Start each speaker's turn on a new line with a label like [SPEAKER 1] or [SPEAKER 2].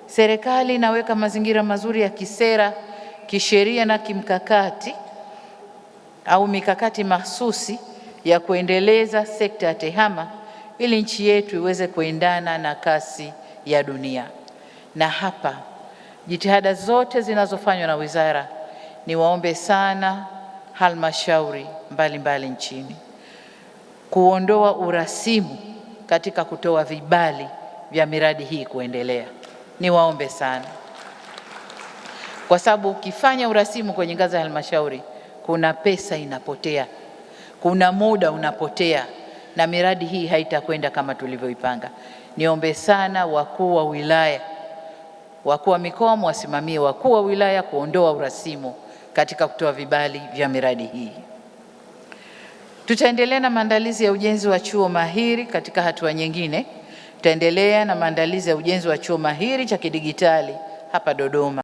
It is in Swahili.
[SPEAKER 1] Serikali inaweka mazingira mazuri ya kisera, kisheria na kimkakati au mikakati mahsusi ya kuendeleza sekta ya TEHAMA ili nchi yetu iweze kuendana na kasi ya dunia. Na hapa jitihada zote zinazofanywa na wizara, niwaombe sana halmashauri mbalimbali nchini kuondoa urasimu katika kutoa vibali vya miradi hii kuendelea. Niwaombe sana, kwa sababu ukifanya urasimu kwenye ngazi ya halmashauri, kuna pesa inapotea, kuna muda unapotea, na miradi hii haitakwenda kama tulivyoipanga. Niombe sana wakuu wa wilaya, wakuu wa mikoa mwasimamie wakuu wa wilaya kuondoa urasimu katika kutoa vibali vya miradi hii. Tutaendelea na maandalizi ya ujenzi wa chuo mahiri. Katika hatua nyingine, tutaendelea na maandalizi ya ujenzi wa chuo mahiri cha kidigitali hapa Dodoma.